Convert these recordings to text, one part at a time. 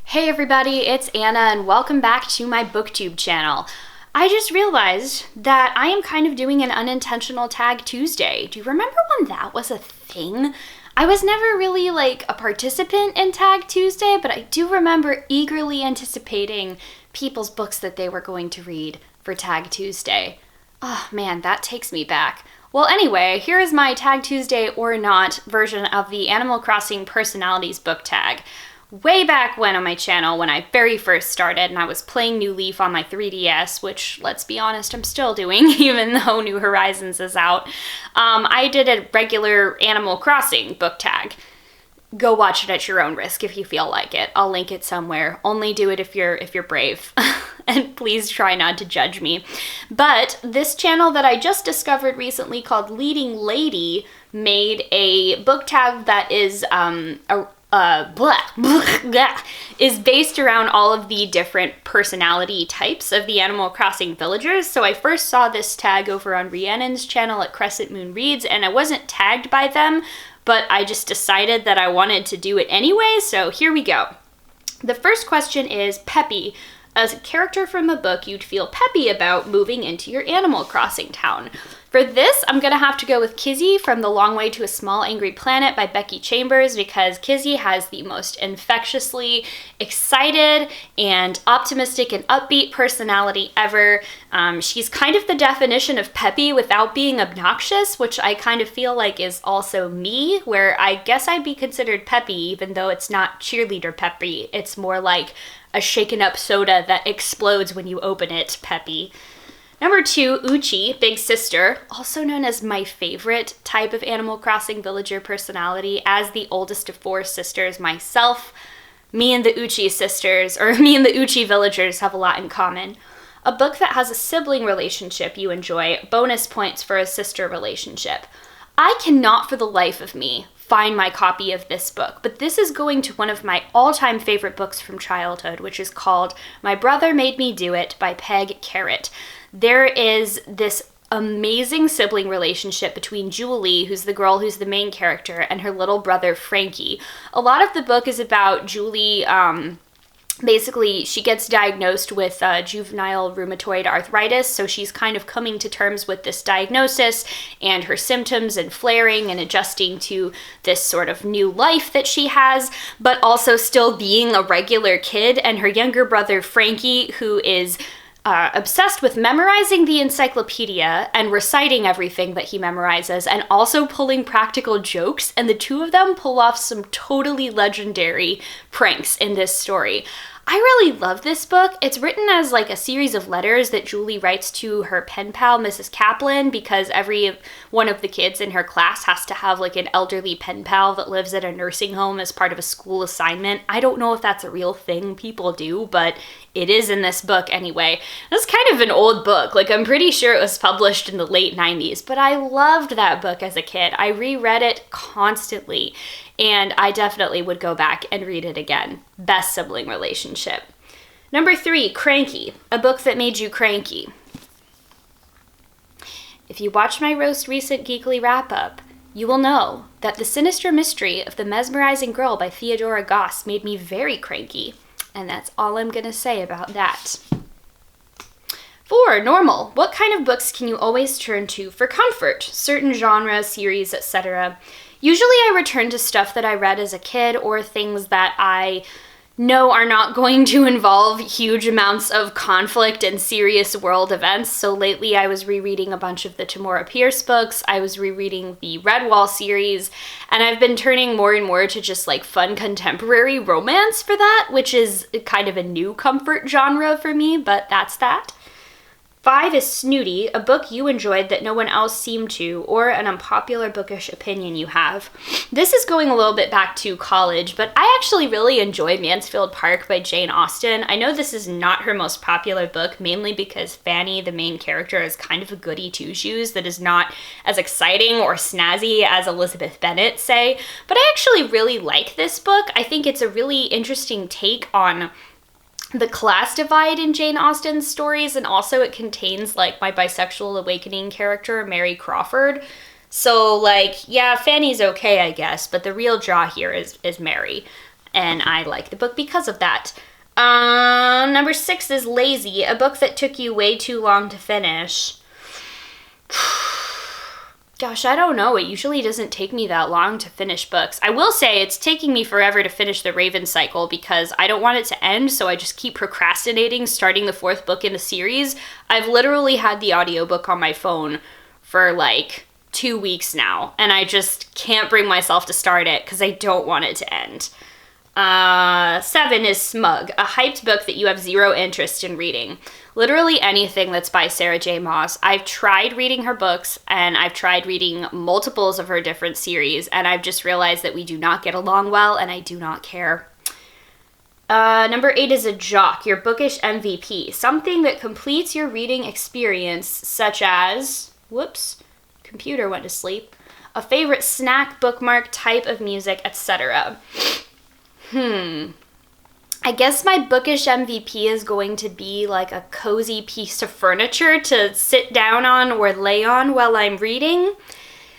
Hey everybody, it's Anna and welcome back to my booktube channel. I just realized that I am kind of doing an unintentional Tag Tuesday. Do you remember when that was a thing? I was never really like a participant in Tag Tuesday, but I do remember eagerly anticipating people's books that they were going to read for Tag Tuesday. Oh man, that takes me back. Well, anyway, here is my Tag Tuesday or not version of the Animal Crossing Personalities book tag. Way back when on my channel, when I very first started and I was playing New Leaf on my 3DS, which, let's be honest, I'm still doing, even though New Horizons is out, I did a regular Animal Crossing book tag. Go watch it at your own risk if you feel like it. I'll link it somewhere. Only do it if you're brave. And please try not to judge me. But this channel that I just discovered recently called Leading Lady made a book tag that is is based around all of the different personality types of the Animal Crossing villagers. So I first saw this tag over on Rhiannon's channel at Crescent Moon Reads, and I wasn't tagged by them, but I just decided that I wanted to do it anyway, so here we go. The first question is Peppy. As a character from a book you'd feel peppy about moving into your Animal Crossing town. For this, I'm gonna have to go with Kizzy from The Long Way to a Small Angry Planet by Becky Chambers, because Kizzy has the most infectiously excited and optimistic and upbeat personality ever. She's kind of the definition of peppy without being obnoxious, which I kind of feel like is also me, where I guess I'd be considered peppy even though it's not cheerleader peppy. It's more like a shaken up soda that explodes when you open it peppy. Number 2, Uchi, Big Sister, also known as my favorite type of Animal Crossing villager personality. As the oldest of 4 sisters myself, me and the Uchi sisters, or me and the Uchi villagers have a lot in common. A book that has a sibling relationship you enjoy, bonus points for a sister relationship. I cannot for the life of me find my copy of this book, but this is going to one of my all-time favorite books from childhood, which is called My Brother Made Me Do It by Peg Carrot. There is this amazing sibling relationship between Julie, who's the girl who's the main character, and her little brother Frankie. A lot of the book is about Julie. Basically, she gets diagnosed with juvenile rheumatoid arthritis, so she's kind of coming to terms with this diagnosis and her symptoms and flaring and adjusting to this sort of new life that she has, but also still being a regular kid. And her younger brother, Frankie, who is obsessed with memorizing the encyclopedia and reciting everything that he memorizes and also pulling practical jokes, and the two of them pull off some totally legendary pranks in this story. I really love this book. It's written as like a series of letters that Julie writes to her pen pal, Mrs. Kaplan, because every one of the kids in her class has to have like an elderly pen pal that lives at a nursing home as part of a school assignment. I don't know if that's a real thing people do, but it is in this book anyway. It's kind of an old book. Like, I'm pretty sure it was published in the late 90s, but I loved that book as a kid. I reread it constantly, and I definitely would go back and read it again. Best sibling relationship. Number 3, Cranky, a book that made you cranky. If you watch my most recent Geekly wrap-up, you will know that The Sinister Mystery of the Mesmerizing Girl by Theodora Goss made me very cranky. And that's all I'm gonna say about that. 4, normal. What kind of books can you always turn to for comfort? Certain genre, series, etc. Usually I return to stuff that I read as a kid or things that I know are not going to involve huge amounts of conflict and serious world events. So lately I was rereading a bunch of the Tamora Pierce books. I was rereading the Redwall series, and I've been turning more and more to just like fun contemporary romance for that, which is kind of a new comfort genre for me, but that's that. 5 is Snooty, a book you enjoyed that no one else seemed to, or an unpopular bookish opinion you have. This is going a little bit back to college, but I actually really enjoy Mansfield Park by Jane Austen. I know this is not her most popular book, mainly because Fanny, the main character, is kind of a goody two-shoes that is not as exciting or snazzy as Elizabeth Bennet, say, but I actually really like this book. I think it's a really interesting take on the class divide in Jane Austen's stories, and also it contains like my bisexual awakening character, Mary Crawford. So like, yeah, Fanny's okay, I guess, but the real draw here is Mary. and I like the book because of that. Number 6 is Lazy, a book that took you way too long to finish. Gosh, I don't know. It usually doesn't take me that long to finish books. I will say it's taking me forever to finish the Raven cycle because I don't want it to end, so I just keep procrastinating starting the 4th book in the series. I've literally had the audiobook on my phone for like 2 weeks now, and I just can't bring myself to start it because I don't want it to end. 7 is Smug, a hyped book that you have zero interest in reading. Literally anything that's by Sarah J. Maas. I've tried reading her books, and I've tried reading multiples of her different series, and I've just realized that we do not get along well, and I do not care. Number 8 is A Jock, your bookish MVP. Something that completes your reading experience, such as... Whoops, computer went to sleep. A favorite snack, bookmark, type of music, etc. I guess my bookish MVP is going to be like a cozy piece of furniture to sit down on or lay on while I'm reading,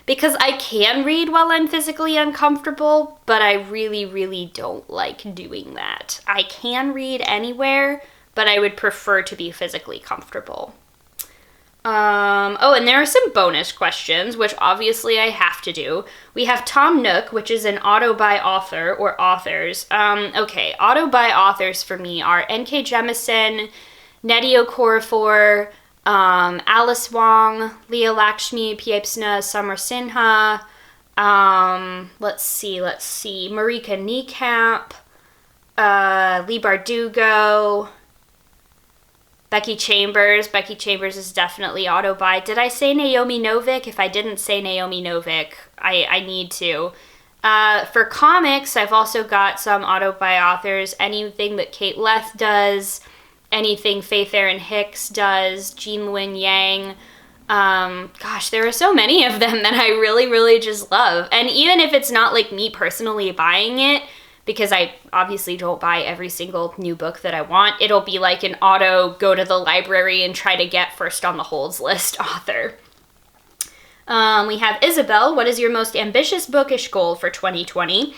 because I can read while I'm physically uncomfortable, but I really, really don't like doing that. I can read anywhere, but I would prefer to be physically comfortable. And there are some bonus questions, which obviously I have to do. We have Tom Nook, which is an auto by author or authors. Auto by authors for me are N.K. Jemisin, Nnedi Okorafor, Alice Wong, Leah Lakshmi, Piepsna Samarsinha, let's see, Marika Niekamp, Leigh Bardugo, Becky Chambers. Becky Chambers is definitely auto-buy. Did I say Naomi Novik? If I didn't say Naomi Novik, I need to. For comics, I've also got some auto-buy authors. Anything that Kate Leth does, anything Faith Erin Hicks does, Jean Luen Yang. There are so many of them that I really, really just love. And even if it's not like me personally buying it, because I obviously don't buy every single new book that I want, it'll be like an auto go to the library and try to get first on the holds list author. We have Isabel. What is your most ambitious bookish goal for 2020?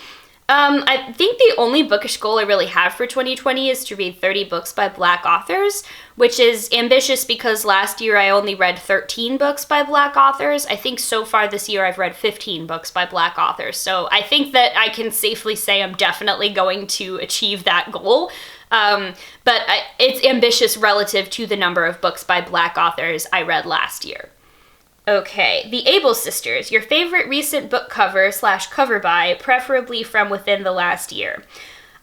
I think the only bookish goal I really have for 2020 is to read 30 books by Black authors, which is ambitious because last year I only read 13 books by Black authors. I think so far this year I've read 15 books by Black authors. So I think that I can safely say I'm definitely going to achieve that goal. It's ambitious relative to the number of books by Black authors I read last year. Okay, The Able Sisters, your favorite recent book cover / cover by, preferably from within the last year.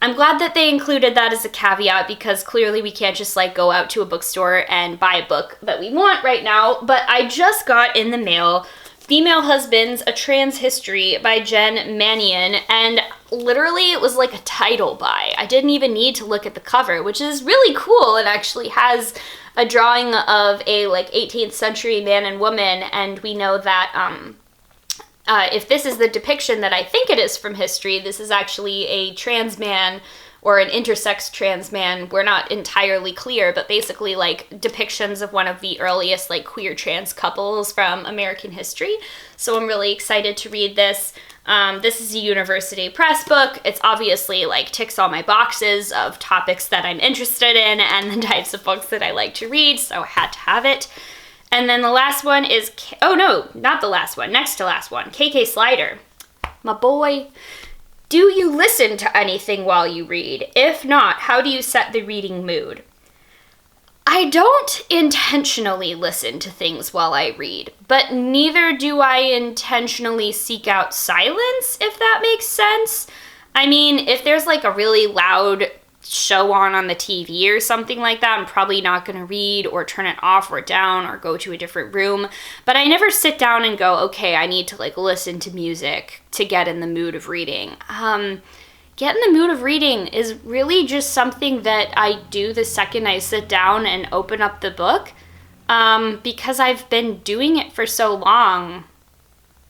I'm glad that they included that as a caveat because clearly we can't just like go out to a bookstore and buy a book that we want right now, but I just got in the mail Female Husbands, A Trans History by Jen Mannion, and literally it was like a title buy. I didn't even need to look at the cover, which is really cool. It actually has a drawing of a like 18th century man and woman, and we know that if this is the depiction that I think it is from history, this is actually a trans man or an intersex trans man. We're not entirely clear, but basically like depictions of one of the earliest like queer trans couples from American history. So I'm really excited to read this. This is a university press book. It's obviously like ticks all my boxes of topics that I'm interested in and the types of books that I like to read, so I had to have it. And then the last one is, not the last one, next to last one, KK Slider. My boy. Do you listen to anything while you read? If not, how do you set the reading mood? I don't intentionally listen to things while I read, but neither do I intentionally seek out silence, if that makes sense. I mean, if there's like a really loud show on the TV or something like that, I'm probably not going to read or turn it off or down or go to a different room. But I never sit down and go, okay, I need to like listen to music to get in the mood of reading. Get in the mood of reading is really just something that I do the second I sit down and open up the book, because I've been doing it for so long.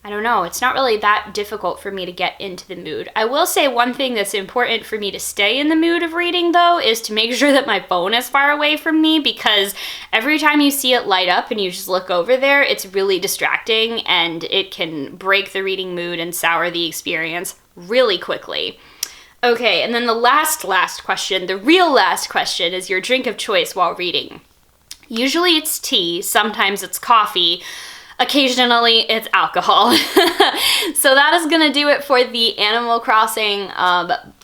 I don't know, it's not really that difficult for me to get into the mood. I will say one thing that's important for me to stay in the mood of reading, though, is to make sure that my phone is far away from me, because every time you see it light up and you just look over there, it's really distracting and it can break the reading mood and sour the experience really quickly. Okay, and then the last question, the real last question, is your drink of choice while reading. Usually it's tea, sometimes it's coffee, occasionally it's alcohol. So that is gonna do it for the Animal Crossing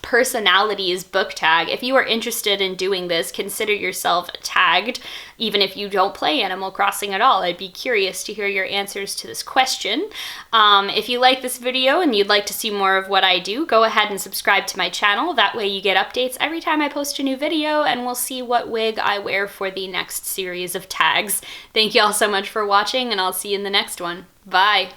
personalities book tag. If you are interested in doing this, consider yourself tagged, even if you don't play Animal Crossing at all. I'd be curious to hear your answers to this question. If you like this video and you'd like to see more of what I do, go ahead and subscribe to my channel. That way you get updates every time I post a new video, and we'll see what wig I wear for the next series of tags. Thank you all so much for watching, and I'll see you in the next one. Bye!